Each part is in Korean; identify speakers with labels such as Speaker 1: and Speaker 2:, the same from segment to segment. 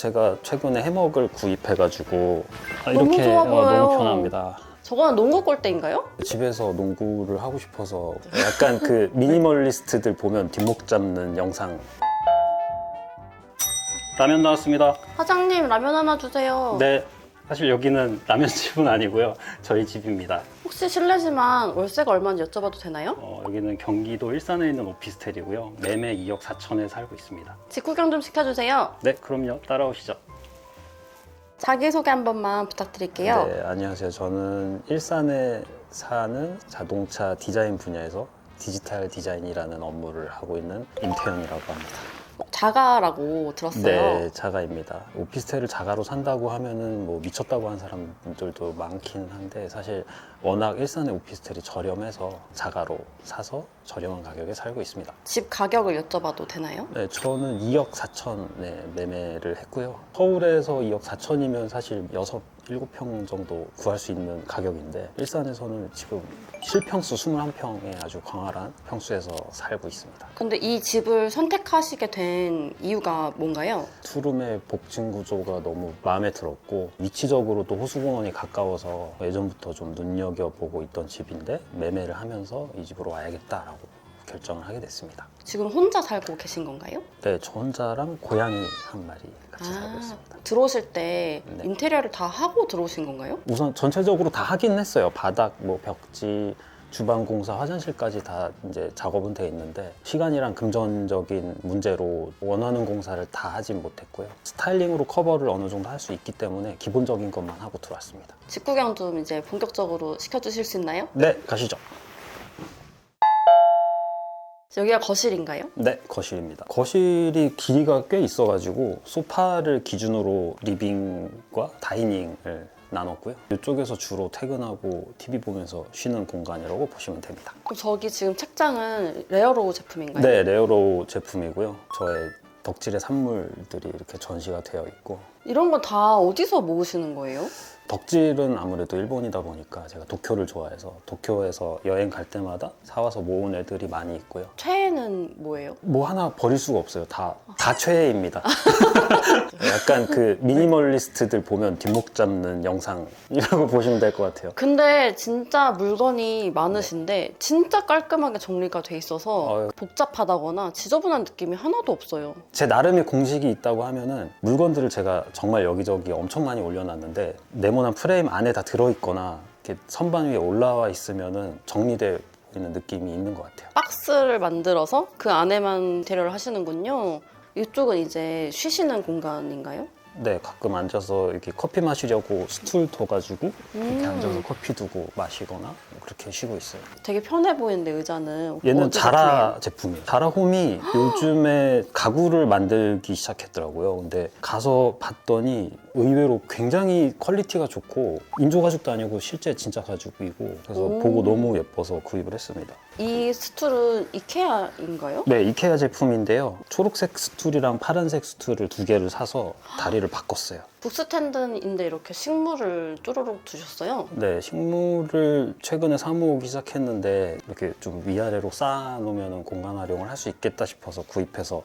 Speaker 1: 제가 최근에 해먹을 구입해가지고
Speaker 2: 너무
Speaker 1: 이렇게
Speaker 2: 좋아 보여요.
Speaker 1: 너무 편합니다.
Speaker 2: 저거는 농구 골대인가요?
Speaker 1: 집에서 농구를 하고 싶어서 약간 그 미니멀리스트들 보면 뒷목 잡는 영상. 라면 나왔습니다.
Speaker 2: 사장님 라면 하나 주세요.
Speaker 1: 네, 사실 여기는 라면집은 아니고요. 저희 집입니다.
Speaker 2: 혹시 실례지만 월세가 얼마인지 여쭤봐도 되나요?
Speaker 1: 여기는 경기도 일산에 있는 오피스텔이고요. 매매 2억 4천에 살고 있습니다.
Speaker 2: 직구경 좀 시켜주세요.
Speaker 1: 네, 그럼요. 따라오시죠.
Speaker 2: 자기소개 한 번만 부탁드릴게요.
Speaker 1: 네, 안녕하세요. 저는 일산에 사는 자동차 디자인 분야에서 디지털 디자인이라는 업무를 하고 있는 임태현이라고 합니다.
Speaker 2: 자가라고 들었어요.
Speaker 1: 네, 자가입니다. 오피스텔을 자가로 산다고 하면은 뭐 미쳤다고 하는 사람들도 많긴 한데 사실 워낙 일산의 오피스텔이 저렴해서 자가로 사서 저렴한 가격에 살고 있습니다.
Speaker 2: 집 가격을 여쭤봐도 되나요?
Speaker 1: 네, 저는 2억 4천에 매매를 했고요. 서울에서 2억 4천이면 사실 6, 7평 정도 구할 수 있는 가격인데 일산에서는 지금 실평수 21평의 아주 광활한 평수에서 살고 있습니다.
Speaker 2: 근데 이 집을 선택하시게 된 이유가 뭔가요?
Speaker 1: 투룸의 복층 구조가 너무 마음에 들었고 위치적으로도 호수공원이 가까워서 예전부터 좀 눈여겨보고 있던 집인데 매매를 하면서 이 집으로 와야겠다라고 결정을 하게 됐습니다.
Speaker 2: 지금 혼자 살고 계신 건가요?
Speaker 1: 네, 저 혼자랑 고양이 한 마리 같이 살고 있습니다.
Speaker 2: 들어오실 때
Speaker 1: 네.
Speaker 2: 인테리어를 다 하고 들어오신 건가요?
Speaker 1: 우선 전체적으로 다 하긴 했어요. 바닥, 뭐 벽지, 주방 공사, 화장실까지 다 이제 작업은 돼 있는데 시간이랑 금전적인 문제로 원하는 공사를 다 하진 못했고요. 스타일링으로 커버를 어느 정도 할 수 있기 때문에 기본적인 것만 하고 들어왔습니다.
Speaker 2: 직구경 좀 이제 본격적으로 시켜주실 수 있나요?
Speaker 1: 네, 가시죠.
Speaker 2: 여기가 거실인가요?
Speaker 1: 네, 거실입니다. 거실이 길이가 꽤 있어가지고 소파를 기준으로 리빙과 다이닝을 나눴고요. 이쪽에서 주로 퇴근하고 TV 보면서 쉬는 공간이라고 보시면 됩니다.
Speaker 2: 그럼 저기 지금 책장은 레어로우 제품인가요?
Speaker 1: 네, 레오로우 제품이고요. 저의 덕질의 산물들이 이렇게 전시가 되어 있고
Speaker 2: 이런 건 다 어디서 모으시는 거예요?
Speaker 1: 덕질은 아무래도 일본이다 보니까 제가 도쿄를 좋아해서 도쿄에서 여행 갈 때마다 사와서 모은 애들이 많이 있고요.
Speaker 2: 최애는 뭐예요?
Speaker 1: 뭐 하나 버릴 수가 없어요. 다 최애입니다. 약간 그 미니멀리스트들 보면 뒷목 잡는 영상이라고 보시면 될 것 같아요.
Speaker 2: 근데 진짜 물건이 많으신데 진짜 깔끔하게 정리가 돼 있어서 복잡하다거나 지저분한 느낌이 하나도 없어요.
Speaker 1: 제 나름의 공식이 있다고 하면은 물건들을 제가 정말 여기저기 엄청 많이 올려놨는데 네모난 프레임 안에 다 들어있거나 이렇게 선반 위에 올라와 있으면은 정리되어 있는 느낌이 있는 것 같아요.
Speaker 2: 박스를 만들어서 그 안에만 인테리어를 하시는군요. 이쪽은 이제 쉬시는 공간인가요?
Speaker 1: 네, 가끔 앉아서 이렇게 커피 마시려고 스툴 둬가지고 이렇게 앉아서 커피 두고 마시거나 그렇게 쉬고 있어요.
Speaker 2: 되게 편해 보이는데 의자는
Speaker 1: 얘는
Speaker 2: 어디
Speaker 1: 자라 제품이에요. 자라홈이 요즘에 가구를 만들기 시작했더라고요. 근데 가서 봤더니 의외로 굉장히 퀄리티가 좋고 인조가죽도 아니고 실제 진짜 가죽이고 그래서 보고 너무 예뻐서 구입을 했습니다.
Speaker 2: 이 스툴은 이케아인가요?
Speaker 1: 네, 이케아 제품인데요. 초록색 스툴이랑 파란색 스툴을 두 개를 사서 다리를 바꿨어요.
Speaker 2: 북스탠드인데 이렇게 식물을 쭈루룩 두셨어요?
Speaker 1: 네, 식물을 최근에 사모으기 시작했는데 이렇게 좀 위아래로 쌓아놓으면 공간 활용을 할 수 있겠다 싶어서 구입해서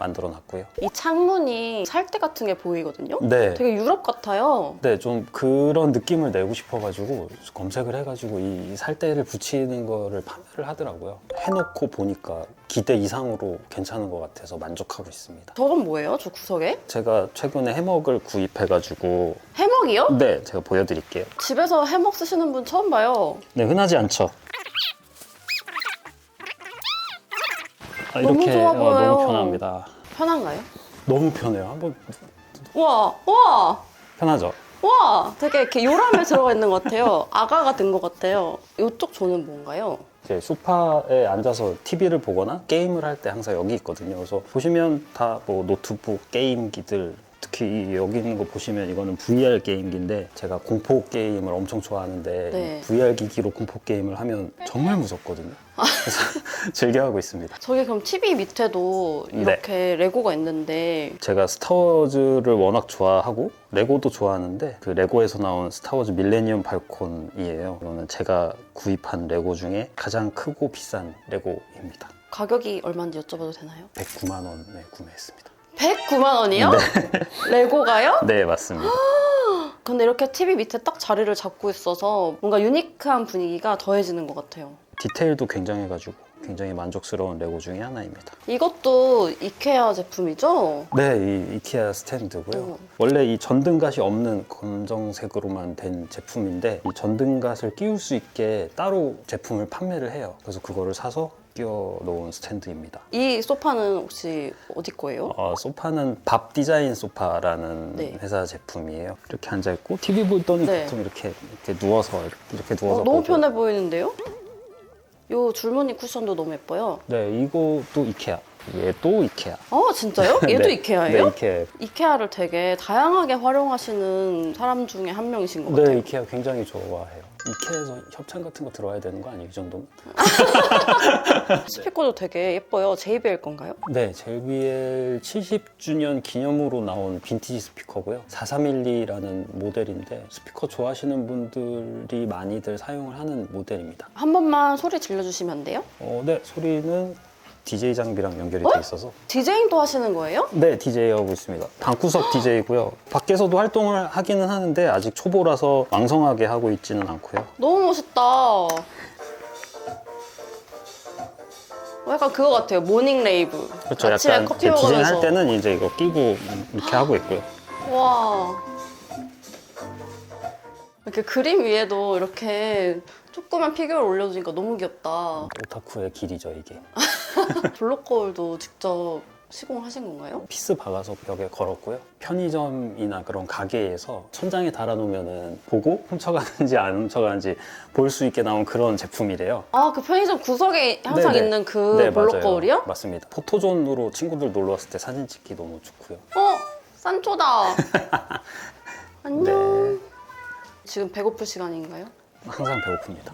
Speaker 1: 만들어 놨고요.
Speaker 2: 이 창문이 살대 같은 게 보이거든요?
Speaker 1: 네.
Speaker 2: 되게 유럽 같아요.
Speaker 1: 네, 좀 그런 느낌을 내고 싶어가지고 검색을 해가지고 이 살대를 붙이는 거를 판매를 하더라고요. 해놓고 보니까 기대 이상으로 괜찮은 것 같아서 만족하고 있습니다.
Speaker 2: 저건 뭐예요? 저 구석에?
Speaker 1: 제가 최근에 해먹을 구입해가지고
Speaker 2: 해먹이요?
Speaker 1: 네, 제가 보여드릴게요.
Speaker 2: 집에서 해먹 쓰시는 분 처음 봐요.
Speaker 1: 네, 흔하지 않죠?
Speaker 2: 너무 좋아 보여요.
Speaker 1: 너무 편합니다.
Speaker 2: 편한가요?
Speaker 1: 너무 편해요. 한번
Speaker 2: 우와, 우와,
Speaker 1: 편하죠?
Speaker 2: 우와! 되게 이렇게 요람에 들어가 있는 것 같아요. 아가가 된 것 같아요. 이쪽 조는 뭔가요?
Speaker 1: 이제 소파에 앉아서 TV를 보거나 게임을 할 때 항상 여기 있거든요. 그래서 보시면 다 뭐 노트북 게임기들 특히 여기 있는 거 보시면 이거는 VR 게임기인데 제가 공포 게임을 엄청 좋아하는데
Speaker 2: 네.
Speaker 1: VR 기기로 공포 게임을 하면 정말 무섭거든요. 그래서 즐겨하고 있습니다.
Speaker 2: 저기 그럼 TV 밑에도 이렇게 레고가 있는데
Speaker 1: 제가 스타워즈를 워낙 좋아하고 레고도 좋아하는데 그 레고에서 나온 스타워즈 밀레니엄 팔콘이에요. 이거는 제가 구입한 레고 중에 가장 크고 비싼 레고입니다.
Speaker 2: 가격이 얼마인지 여쭤봐도 되나요?
Speaker 1: 109만 원에 구매했습니다.
Speaker 2: 109만 원이요? 레고가요?
Speaker 1: 네, 맞습니다.
Speaker 2: 근데 이렇게 TV 밑에 딱 자리를 잡고 있어서 뭔가 유니크한 분위기가 더해지는 것 같아요.
Speaker 1: 디테일도 굉장해가지고 굉장히 만족스러운 레고 중에 하나입니다.
Speaker 2: 이것도 이케아 제품이죠?
Speaker 1: 네, 이 이케아 스탠드고요.
Speaker 2: 오.
Speaker 1: 원래 이 전등갓이 없는 검정색으로만 된 제품인데 이 전등갓을 끼울 수 있게 따로 제품을 판매를 해요. 그래서 그거를 사서 끼워 놓은 스탠드입니다.
Speaker 2: 이 소파는 혹시 어디 거예요?
Speaker 1: 소파는 밥 디자인 소파라는
Speaker 2: 네.
Speaker 1: 회사 제품이에요. 이렇게 앉아 있고 TV 보더니
Speaker 2: 네.
Speaker 1: 보통 이렇게 누워서 이렇게 누워서
Speaker 2: 너무
Speaker 1: 보고.
Speaker 2: 편해 보이는데요? 요 줄무늬 쿠션도 너무 예뻐요.
Speaker 1: 네, 이것도 이케아. 얘도 이케아.
Speaker 2: 진짜요? 얘도
Speaker 1: 네,
Speaker 2: 이케아예요?
Speaker 1: 네, 이케아.
Speaker 2: 이케아를 되게 다양하게 활용하시는 사람 중에 한 명이신 것 같아요.
Speaker 1: 네, 이케아 굉장히 좋아해요. 이케아에서 협찬 같은 거 들어와야 되는 거 아니에요? 이 정도면?
Speaker 2: 스피커도 되게 예뻐요. JBL 건가요?
Speaker 1: 네, JBL 70주년 기념으로 나온 빈티지 스피커고요. 4312라는 모델인데 스피커 좋아하시는 분들이 많이들 사용을 하는 모델입니다.
Speaker 2: 한 번만 소리 질러주시면 안 돼요?
Speaker 1: 네, 소리는 DJ 장비랑 연결이 돼 있어서
Speaker 2: 디제잉도 하시는 거예요?
Speaker 1: 네, DJ 하고 있습니다. 방구석 DJ고요. 밖에서도 활동을 하기는 하는데 아직 초보라서 왕성하게 하고 있지는 않고요.
Speaker 2: 너무 멋있다. 약간 그거 같아요. 모닝 레이브.
Speaker 1: 그렇죠.
Speaker 2: 아침에
Speaker 1: 약간
Speaker 2: 커피
Speaker 1: 디제잉
Speaker 2: 먹으면서.
Speaker 1: 할 때는 이제 이거 끼고 이렇게 하고 있고요.
Speaker 2: 와. 이렇게 그림 위에도 이렇게 조그만 피규어를 올려주니까 너무 귀엽다.
Speaker 1: 오타쿠의 길이죠, 이게.
Speaker 2: 블록 거울도 직접 시공하신 건가요?
Speaker 1: 피스 박아서 벽에 걸었고요. 편의점이나 그런 가게에서 천장에 달아놓으면 보고 훔쳐가는지 안 훔쳐가는지 볼 수 있게 나온 그런 제품이래요.
Speaker 2: 그 편의점 구석에 항상
Speaker 1: 네네.
Speaker 2: 있는 그
Speaker 1: 네,
Speaker 2: 블록
Speaker 1: 맞아요.
Speaker 2: 거울이요?
Speaker 1: 맞습니다. 포토존으로 친구들 놀러 왔을 때 사진 찍기 너무 좋고요.
Speaker 2: 산초다. 안녕.
Speaker 1: 네,
Speaker 2: 지금 배고플 시간인가요?
Speaker 1: 항상 배고픕니다.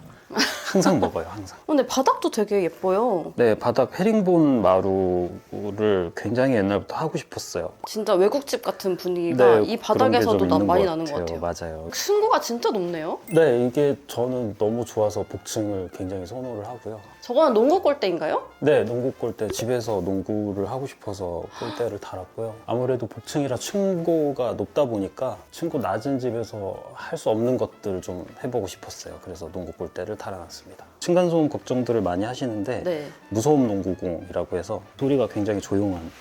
Speaker 1: 항상 먹어요, 항상.
Speaker 2: 근데 바닥도 되게 예뻐요.
Speaker 1: 네, 바닥 헤링본 마루를 굉장히 옛날부터 하고 싶었어요.
Speaker 2: 진짜 외국집 같은 분위기가 이 바닥에서도
Speaker 1: 그런 게좀
Speaker 2: 많이
Speaker 1: 있는
Speaker 2: 나는 것 같아요.
Speaker 1: 맞아요.
Speaker 2: 층고가 진짜 높네요.
Speaker 1: 네, 이게 저는 너무 좋아서 복층을 굉장히 선호를 하고요.
Speaker 2: 저거는 농구 골대인가요?
Speaker 1: 네, 농구 골대 집에서 농구를 하고 싶어서 골대를 달았고요. 아무래도 복층이라 층고가 높다 보니까 층고 낮은 집에서 할 수 없는 것들을 좀 해보고 싶었어요. 그래서 농구 골대를 달아놨습니다. 층간소음 걱정들을 많이 하시는데
Speaker 2: 네.
Speaker 1: 무소음 농구공이라고 해서 소리가 굉장히 조용한.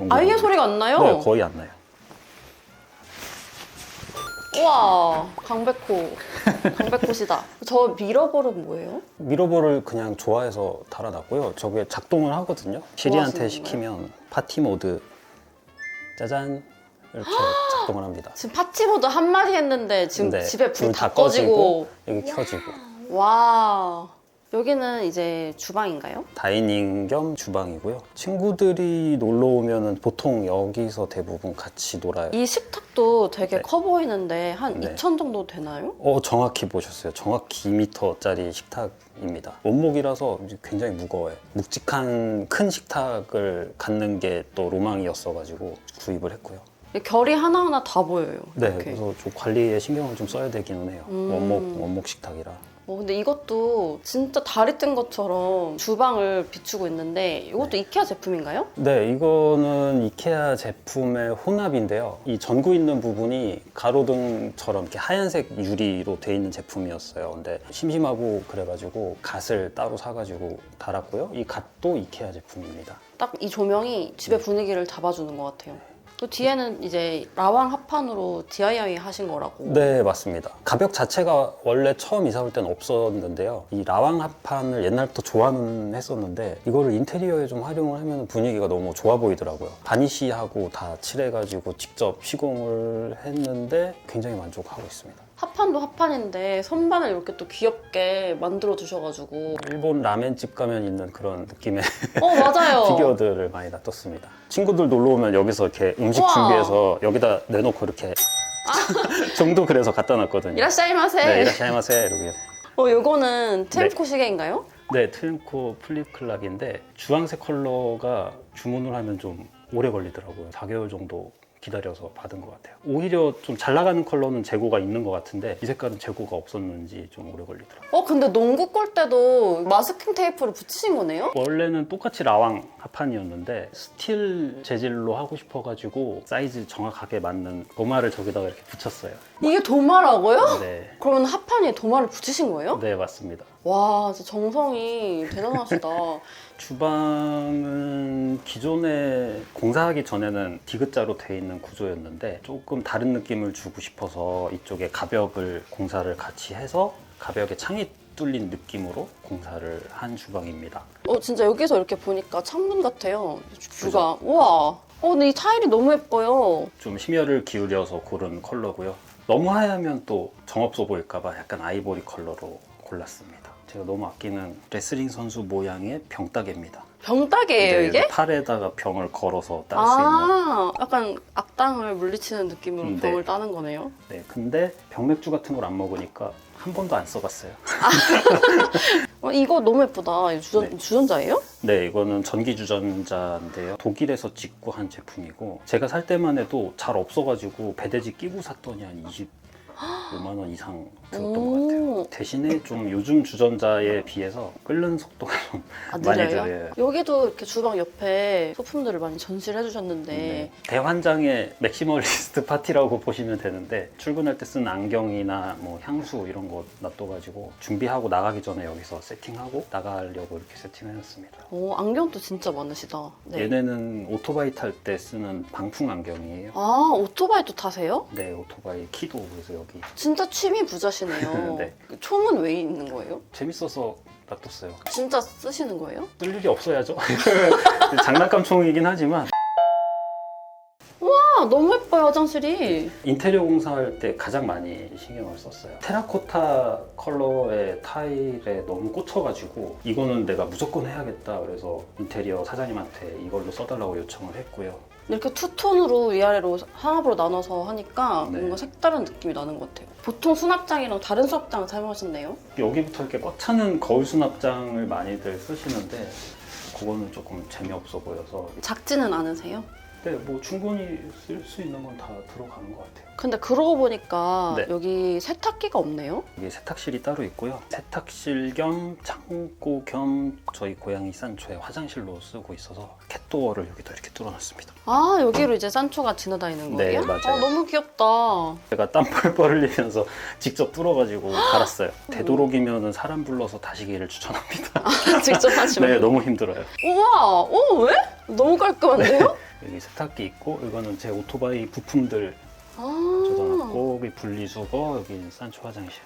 Speaker 2: 아예 소리가 안 나요?
Speaker 1: 네, 거의 안 나요.
Speaker 2: 우와, 강백호시다. 저 미러볼은 뭐예요?
Speaker 1: 미러볼을 그냥 좋아해서 달아놨고요. 저게 작동을 하거든요. 시리한테
Speaker 2: 하시는
Speaker 1: 시키면 파티 모드 짜잔 이렇게 작동을 합니다.
Speaker 2: 지금 파티보드 한 마디 했는데 지금
Speaker 1: 네,
Speaker 2: 집에 불
Speaker 1: 불
Speaker 2: 다
Speaker 1: 다
Speaker 2: 꺼지고.
Speaker 1: 여기 켜지고
Speaker 2: 와, 여기는 이제 주방인가요?
Speaker 1: 다이닝 겸 주방이고요. 친구들이 놀러 오면은 보통 여기서 대부분 같이 놀아요.
Speaker 2: 이 식탁도 되게
Speaker 1: 네.
Speaker 2: 커 보이는데 한
Speaker 1: 네.
Speaker 2: 2천 정도 되나요?
Speaker 1: 정확히 보셨어요. 정확히 2m짜리 식탁입니다. 원목이라서 굉장히 무거워요. 묵직한 큰 식탁을 갖는 게 또 로망이었어가지고 구입을 했고요.
Speaker 2: 결이 하나하나 다 보여요.
Speaker 1: 네,
Speaker 2: 이렇게.
Speaker 1: 그래서 좀 관리에 신경을 좀 써야 되기는 해요. 원목 식탁이라.
Speaker 2: 근데 이것도 진짜 달이 뜬 것처럼 주방을 비추고 있는데 이것도 이케아 제품인가요?
Speaker 1: 네, 이거는 이케아 제품의 혼합인데요. 이 전구 있는 부분이 가로등처럼 이렇게 하얀색 유리로 돼 있는 제품이었어요. 근데 심심하고 그래가지고 갓을 따로 사가지고 달았고요. 이 갓도 이케아 제품입니다.
Speaker 2: 딱 이 조명이 집의 분위기를 잡아주는 것 같아요. 또 뒤에는 이제 라왕 합판으로 DIY 하신 거라고.
Speaker 1: 네, 맞습니다. 가벽 자체가 원래 처음 이사 올 때는 없었는데요. 이 라왕 합판을 옛날부터 좋아는 했었는데 이거를 인테리어에 좀 활용을 하면 분위기가 너무 좋아 보이더라고요. 바니쉬하고 다 칠해가지고 직접 시공을 했는데 굉장히 만족하고 있습니다.
Speaker 2: 합판도 합판인데 선반을 이렇게 또 귀엽게 만들어 주셔가지고.
Speaker 1: 일본 라멘집 가면 있는 그런 느낌의
Speaker 2: 맞아요.
Speaker 1: 피규어들을 많이 놔뒀습니다. 친구들 놀러 오면 여기서 이렇게 음식
Speaker 2: 우와.
Speaker 1: 준비해서 여기다 내놓고 이렇게 정도 그래서 갖다 놨거든요.
Speaker 2: 이라샤이마세.
Speaker 1: 네, 이라샤이마세 이러고요.
Speaker 2: 요거는 트램코 시계인가요?
Speaker 1: 네, 트림코 플립 클락인데 주황색 컬러가 주문을 하면 좀 오래 걸리더라고요. 4개월 정도 기다려서 받은 것 같아요. 오히려 좀 잘 나가는 컬러는 재고가 있는 것 같은데 이 색깔은 재고가 없었는지 좀 오래 걸리더라고요.
Speaker 2: 근데 농구 골 때도 마스킹 테이프를 붙이신 거네요?
Speaker 1: 원래는 똑같이 라왕 합판이었는데 스틸 재질로 하고 싶어가지고 사이즈 정확하게 맞는 도마를 저기다가 이렇게 붙였어요.
Speaker 2: 이게 도마라고요?
Speaker 1: 네,
Speaker 2: 그러면 합판에 도마를 붙이신 거예요?
Speaker 1: 네 맞습니다.
Speaker 2: 와, 진짜 정성이 대단하시다.
Speaker 1: 주방은 기존에 공사하기 전에는 디귿자로 돼 있는 구조였는데 조금 다른 느낌을 주고 싶어서 이쪽에 가벽을 공사를 같이 해서 가벽에 창이 뚫린 느낌으로 공사를 한 주방입니다.
Speaker 2: 진짜 여기서 이렇게 보니까 창문 같아요. 뷰가. 우와. 근데 이 타일이 너무 예뻐요.
Speaker 1: 좀 심혈을 기울여서 고른 컬러고요. 너무 하얗면 또 정없어 보일까봐 약간 아이보리 컬러로 골랐습니다. 제가 너무 아끼는 레슬링 선수 모양의 병따개입니다.
Speaker 2: 병따개예요,
Speaker 1: 네,
Speaker 2: 이게?
Speaker 1: 팔에다가 병을 걸어서 딸 수 있는.
Speaker 2: 약간 악당을 물리치는 느낌으로
Speaker 1: 네.
Speaker 2: 병을 따는 거네요.
Speaker 1: 네, 근데 병맥주 같은 걸 안 먹으니까 한 번도 안 써봤어요.
Speaker 2: 이거 너무 예쁘다. 이거
Speaker 1: 네.
Speaker 2: 주전자예요?
Speaker 1: 네, 이거는 전기 주전자인데요. 독일에서 직구 한 제품이고 제가 살 때만 해도 잘 없어가지고 배대지 끼고 샀더니 한 25만 원 이상 들었던 것 같아요. 대신에 좀 요즘 주전자에 비해서 끓는 속도가 좀 많이
Speaker 2: 느려요?
Speaker 1: 들어요.
Speaker 2: 여기도 이렇게 주방 옆에 소품들을 많이 전시를 해주셨는데
Speaker 1: 네. 대환장의 맥시멀리스트 파티라고 보시면 되는데 출근할 때 쓰는 안경이나 뭐 향수 이런 거 놔둬가지고 준비하고 나가기 전에 여기서 세팅하고 나가려고 이렇게 세팅해놨습니다.
Speaker 2: 안경도 진짜 많으시다. 네.
Speaker 1: 얘네는 오토바이 탈 때 쓰는 방풍 안경이에요.
Speaker 2: 오토바이도 타세요?
Speaker 1: 네, 오토바이 키도 그래서 여기
Speaker 2: 진짜 취미 부자시네요.
Speaker 1: 네.
Speaker 2: 총은 왜 있는 거예요?
Speaker 1: 재밌어서 놔뒀어요.
Speaker 2: 진짜 쓰시는 거예요?
Speaker 1: 쓸 일이 없어야죠. 장난감 총이긴 하지만
Speaker 2: 너무 예뻐요, 화장실이.
Speaker 1: 인테리어 공사할 때 가장 많이 신경을 썼어요. 테라코타 컬러의 타일에 너무 꽂혀가지고 이거는 내가 무조건 해야겠다 그래서 인테리어 사장님한테 이걸로 써달라고 요청을 했고요.
Speaker 2: 이렇게 투톤으로 위아래로 하나로 나눠서 하니까
Speaker 1: 네.
Speaker 2: 뭔가 색다른 느낌이 나는 것 같아요. 보통 수납장이랑 다른 수납장을 사용하셨네요?
Speaker 1: 여기부터 이렇게 꽉 차는 거울 수납장을 많이들 쓰시는데 그거는 조금 재미없어 보여서
Speaker 2: 작지는 않으세요?
Speaker 1: 네, 뭐 충분히 쓸 수 있는 건 다 들어가는 것 같아요.
Speaker 2: 근데 그러고 보니까
Speaker 1: 네.
Speaker 2: 여기 세탁기가 없네요?
Speaker 1: 이게 세탁실이 따로 있고요. 세탁실 겸 창고 겸 저희 고양이 산초의 화장실로 쓰고 있어서 캣도어를 여기다 이렇게 뚫어놨습니다.
Speaker 2: 여기로 이제 산초가 지나다니는
Speaker 1: 네,
Speaker 2: 거예요?
Speaker 1: 맞아요.
Speaker 2: 너무 귀엽다.
Speaker 1: 제가 땀 뻘뻘 흘리면서 직접 뚫어가지고 달았어요. 되도록이면 사람 불러서 다시기를 추천합니다.
Speaker 2: 직접 하시면.
Speaker 1: 네, 너무 힘들어요.
Speaker 2: 우와! 왜? 너무 깔끔한데요?
Speaker 1: 여기 세탁기 있고 이거는 제 오토바이 부품들
Speaker 2: 아,
Speaker 1: 젖어놨고 여기 분리수거, 여기 산초 화장실.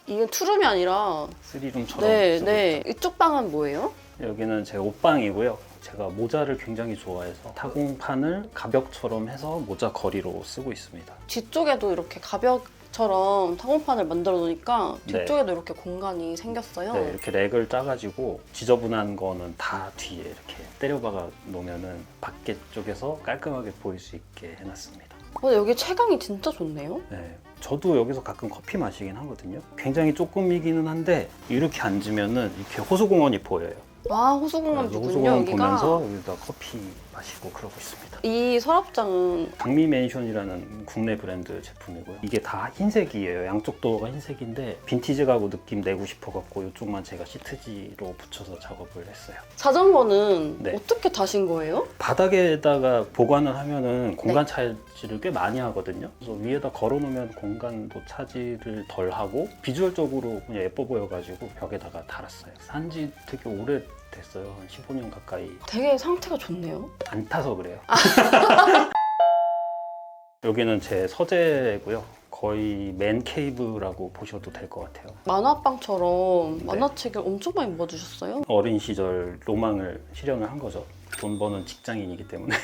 Speaker 2: 이건 투룸이 아니라.
Speaker 1: 3룸처럼
Speaker 2: 네,
Speaker 1: 쓰고
Speaker 2: 네.
Speaker 1: 있다.
Speaker 2: 이쪽 방은 뭐예요?
Speaker 1: 여기는 제 옷방이고요. 제가 모자를 굉장히 좋아해서 타공판을 가벽처럼 해서 모자 거리로 쓰고 있습니다.
Speaker 2: 뒤쪽에도 이렇게 가벽처럼 타공판을 만들어 놓으니까
Speaker 1: 네.
Speaker 2: 뒤쪽에도 이렇게 공간이 생겼어요.
Speaker 1: 네, 이렇게 렉을 짜가지고 지저분한 거는 다 뒤에 이렇게 때려박아 놓으면은 밖에 쪽에서 깔끔하게 보일 수 있게 해놨습니다.
Speaker 2: 근데 여기 채광이 진짜 좋네요.
Speaker 1: 네, 저도 여기서 가끔 커피 마시긴 하거든요. 굉장히 조금이기는 한데 이렇게 앉으면은 이렇게 호수공원이 보여요.
Speaker 2: 호수공원
Speaker 1: 그래서
Speaker 2: 있군요,
Speaker 1: 호수공원
Speaker 2: 여기가.
Speaker 1: 보면서 여기다 커피 마시고 그러고 있습니다.
Speaker 2: 이 서랍장은
Speaker 1: 강미맨션이라는 국내 브랜드 제품이고요. 이게 다 흰색이에요. 양쪽 도어가 흰색인데 빈티지 가구 느낌 내고 싶어갖고 이쪽만 제가 시트지로 붙여서 작업을 했어요.
Speaker 2: 자전거는
Speaker 1: 네.
Speaker 2: 어떻게 타신 거예요?
Speaker 1: 바닥에다가 보관을 하면은 공간 차지를 꽤 많이 하거든요. 그래서 위에다 걸어놓으면 공간도 차지를 덜 하고 비주얼적으로 그냥 예뻐 보여가지고 벽에다가 달았어요. 산지 되게 오래 됐어요. 한 15년 가까이.
Speaker 2: 되게 상태가 좋네요.
Speaker 1: 안 타서 그래요. 여기는 제 서재고요. 거의 맨 케이브라고 보셔도 될 것 같아요.
Speaker 2: 만화방처럼
Speaker 1: 네.
Speaker 2: 만화책을 엄청 많이 모아주셨어요?
Speaker 1: 어린 시절 로망을 실현을 한 거죠. 돈 버는 직장인이기 때문에.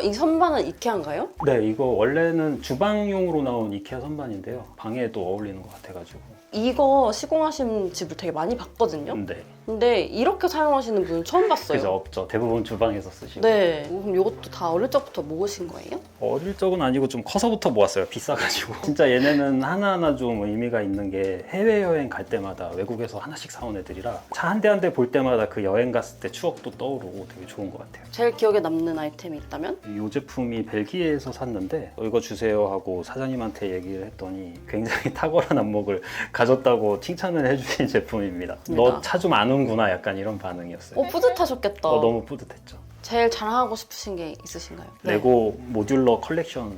Speaker 2: 이 선반은 이케아인가요?
Speaker 1: 네, 이거 원래는 주방용으로 나온 이케아 선반인데요. 방에도 어울리는 것 같아가지고.
Speaker 2: 이거 시공하신 집을 되게 많이 봤거든요.
Speaker 1: 네.
Speaker 2: 근데 이렇게 사용하시는 분은 처음 봤어요.
Speaker 1: 그죠, 없죠. 대부분 주방에서 쓰시고.
Speaker 2: 네. 그럼 이것도 다 어릴 적부터 모으신 거예요?
Speaker 1: 어릴 적은 아니고 좀 커서부터 모았어요. 비싸가지고. 진짜 얘네는 하나하나 좀 의미가 있는 게 해외여행 갈 때마다 외국에서 하나씩 사온 애들이라 차 한 대 한 대 볼 때마다 그 여행 갔을 때 추억도 떠오르고 되게 좋은 것 같아요.
Speaker 2: 제일 기억에 남는 아이템이 있다면?
Speaker 1: 이 제품이 벨기에에서 샀는데 이거 주세요 하고 사장님한테 얘기를 했더니 굉장히 탁월한 안목을 가졌다고 칭찬을 해주신 제품입니다. 너 차 좀 아는구나 약간 이런 반응이었어요.
Speaker 2: 뿌듯하셨겠다.
Speaker 1: 너무 뿌듯했죠.
Speaker 2: 제일 자랑하고 싶으신 게 있으신가요? 네.
Speaker 1: 레고 모듈러 컬렉션이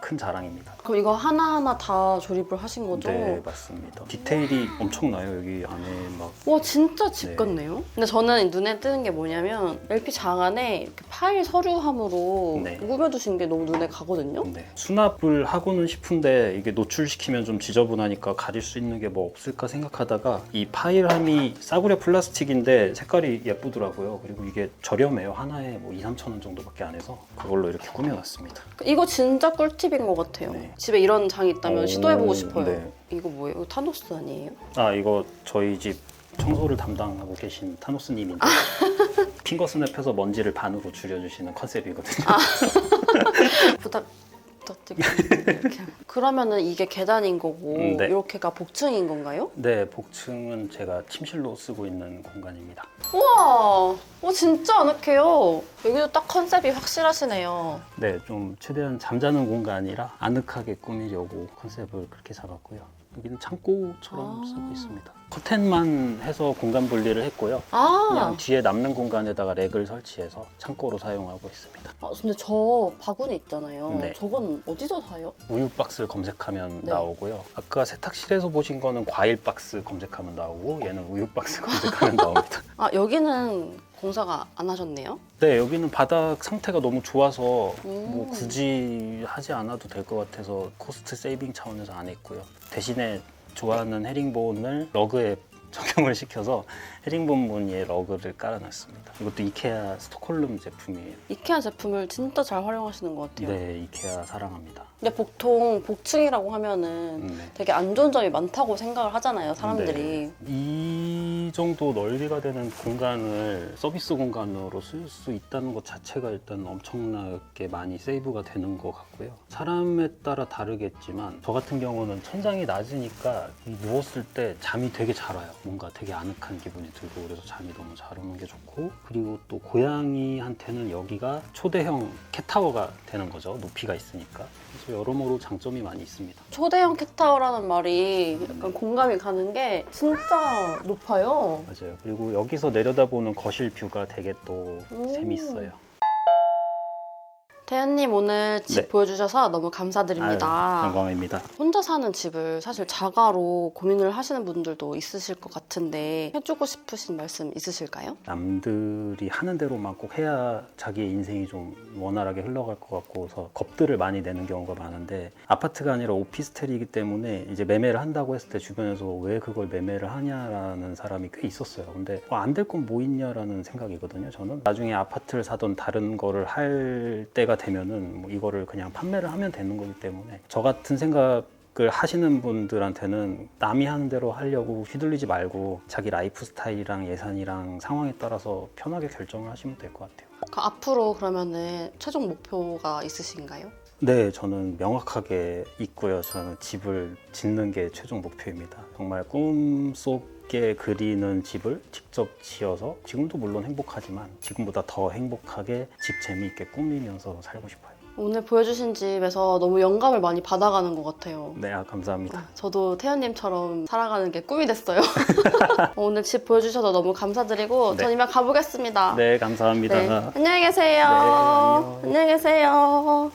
Speaker 1: 큰 자랑입니다.
Speaker 2: 그럼 이거 하나하나 다 조립을 하신 거죠?
Speaker 1: 네, 맞습니다. 디테일이 엄청나요. 여기 안에 막.
Speaker 2: 와 진짜 집
Speaker 1: 네.
Speaker 2: 같네요. 근데 저는 눈에 띄는 게 뭐냐면 LP 장안에 이렇게 파일 서류함으로
Speaker 1: 네.
Speaker 2: 꾸며두신 게 너무 눈에 가거든요.
Speaker 1: 네. 수납을 하고는 싶은데 이게 노출시키면 좀 지저분하니까 가릴 수 있는 게 뭐 없을까 생각하다가 이 파일함이 싸구려 플라스틱인데 색깔이 예쁘더라고요. 그리고 이게 저렴해요. 하나에 뭐 2, 3천 원 정도밖에 안 해서 그걸로 이렇게 꾸며놨습니다.
Speaker 2: 이거 진짜 꿀팁인 것 같아요.
Speaker 1: 네.
Speaker 2: 집에 이런 장이 있다면
Speaker 1: 오,
Speaker 2: 시도해보고 싶어요.
Speaker 1: 네.
Speaker 2: 이거 뭐예요? 이거 타노스 아니에요?
Speaker 1: 아, 이거 저희 집 청소를 담당하고 계신 타노스님인데 핑거스냅해서 먼지를 반으로 줄여주시는 컨셉이거든요.
Speaker 2: 부탁드립니다. 이렇게. 그러면은 이게 계단인 거고
Speaker 1: 네.
Speaker 2: 이렇게가 복층인 건가요?
Speaker 1: 네, 복층은 제가 침실로 쓰고 있는 공간입니다.
Speaker 2: 우와! 진짜 아늑해요. 여기도 딱 컨셉이 확실하시네요.
Speaker 1: 네, 좀 최대한 잠자는 공간이라 아늑하게 꾸미려고 컨셉을 그렇게 잡았고요. 여기는 창고처럼 쓰고 있습니다. 커튼만 해서 공간 분리를 했고요. 그냥 뒤에 남는 공간에다가 렉을 설치해서 창고로 사용하고 있습니다.
Speaker 2: 근데 저 바구니 있잖아요.
Speaker 1: 네.
Speaker 2: 저건 어디서 사요?
Speaker 1: 우유 박스를 검색하면
Speaker 2: 네.
Speaker 1: 나오고요. 아까 세탁실에서 보신 거는 과일 박스 검색하면 나오고 얘는 우유 박스 검색하면 나옵니다.
Speaker 2: 여기는 공사가 안 하셨네요?
Speaker 1: 네, 여기는 바닥 상태가 너무 좋아서 뭐
Speaker 2: 음.
Speaker 1: 굳이 하지 않아도 될 것 같아서 코스트 세이빙 차원에서 안 했고요. 대신에 좋아하는 헤링본을 러그에 적용을 시켜서 헤링본 무늬의 러그를 깔아놨습니다. 이것도 이케아 스톡홀름 제품이에요.
Speaker 2: 이케아 제품을 진짜 잘 활용하시는 것 같아요.
Speaker 1: 네, 이케아 사랑합니다.
Speaker 2: 근데 보통 복층이라고 하면은
Speaker 1: 네.
Speaker 2: 되게 안 좋은 점이 많다고 생각을 하잖아요, 사람들이.
Speaker 1: 네. 이 정도 넓이가 되는 공간을 서비스 공간으로 쓸 수 있다는 것 자체가 일단 엄청나게 많이 세이브가 되는 것 같고요. 사람에 따라 다르겠지만 저 같은 경우는 천장이 낮으니까 누웠을 때 잠이 되게 잘 와요. 뭔가 되게 아늑한 기분이 들고 그래서 잠이 너무 잘 오는 게 좋고, 그리고 또 고양이한테는 여기가 초대형 캣타워가 되는 거죠. 높이가 있으니까. 그래서 여러모로 장점이 많이 있습니다.
Speaker 2: 초대형 캣타워라는 말이 약간 공감이 가는 게 진짜 높아요.
Speaker 1: 맞아요. 그리고 여기서 내려다보는 거실 뷰가 되게 또 재밌어요.
Speaker 2: 태연님 오늘 집
Speaker 1: 네.
Speaker 2: 보여주셔서 너무 감사드립니다.
Speaker 1: 아유, 영광입니다.
Speaker 2: 혼자 사는 집을 사실 자가로 고민을 하시는 분들도 있으실 것 같은데 해주고 싶으신 말씀 있으실까요?
Speaker 1: 남들이 하는 대로만 꼭 해야 자기의 인생이 좀 원활하게 흘러갈 것 같고서 겁들을 많이 내는 경우가 많은데, 아파트가 아니라 오피스텔이기 때문에 이제 매매를 한다고 했을 때 주변에서 왜 그걸 매매를 하냐라는 사람이 꽤 있었어요. 근데 안 될 건 뭐 있냐라는 생각이거든요. 저는 나중에 아파트를 사던 다른 거를 할 때가 되면은 뭐 이거를 그냥 판매를 하면 되는 거기 때문에, 저 같은 생각을 하시는 분들한테는 남이 하는 대로 하려고 휘둘리지 말고 자기 라이프 스타일이랑 예산이랑 상황에 따라서 편하게 결정을 하시면 될 것 같아요.
Speaker 2: 앞으로 그러면은 최종 목표가 있으신가요?
Speaker 1: 네, 저는 명확하게 있고요. 저는 집을 짓는 게 최종 목표입니다. 정말 꿈속에 그리는 집을 직접 지어서, 지금도 물론 행복하지만 지금보다 더 행복하게 집 재미있게 꾸미면서 살고 싶어요.
Speaker 2: 오늘 보여주신 집에서 너무 영감을 많이 받아가는 것 같아요.
Speaker 1: 네, 감사합니다.
Speaker 2: 저도 태연님처럼 살아가는 게 꿈이 됐어요. 오늘 집 보여주셔서 너무 감사드리고
Speaker 1: 네.
Speaker 2: 전 이만 가보겠습니다.
Speaker 1: 네, 감사합니다.
Speaker 2: 네. 안녕히 계세요.
Speaker 1: 네, 안녕.
Speaker 2: 안녕히 계세요.